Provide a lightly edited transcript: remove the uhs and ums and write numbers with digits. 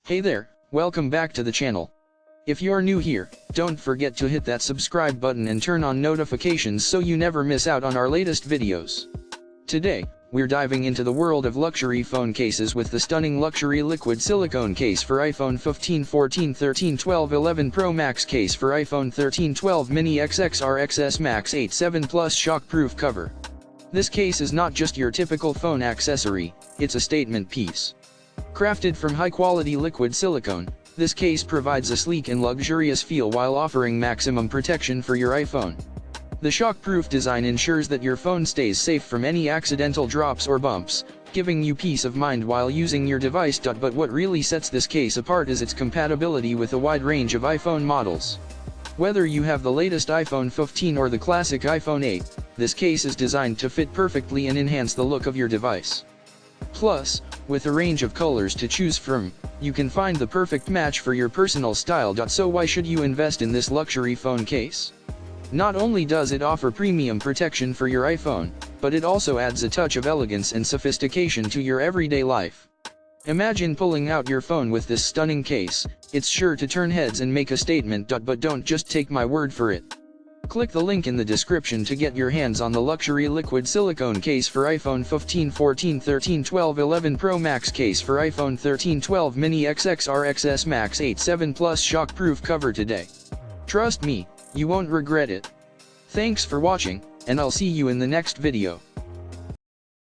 Hey there, welcome back to the channel. If you're new here, don't forget to hit that subscribe button and turn on notifications so you never miss out on our latest videos. Today, we're diving into the world of luxury phone cases with the stunning luxury liquid silicone case for iPhone 15, 14, 13, 12, 11 Pro Max case for iPhone 13, 12 Mini XXR XS Max 8, 7 Plus Shockproof cover. This case is not just your typical phone accessory, it's a statement piece. Crafted from high-quality liquid silicone, this case provides a sleek and luxurious feel while offering maximum protection for your iPhone. The shockproof design ensures that your phone stays safe from any accidental drops or bumps, giving you peace of mind while using your device. But what really sets this case apart is its compatibility with a wide range of iPhone models. Whether you have the latest iPhone 15 or the classic iPhone 8, this case is designed to fit perfectly and enhance the look of your device. Plus, with a range of colors to choose from, you can find the perfect match for your personal style. So why should you invest in this luxury phone case? Not only does it offer premium protection for your iPhone, but it also adds a touch of elegance and sophistication to your everyday life. Imagine pulling out your phone with this stunning case. It's sure to turn heads and make a statement. But don't just take my word for it. Click the link in the description to get your hands on the luxury liquid silicone case for iPhone 15, 14, 13, 12, 11 Pro Max case for iPhone 13, 12 Mini XXR XS Max 8, 7 Plus Shockproof cover today. Trust me, you won't regret it. Thanks for watching, and I'll see you in the next video.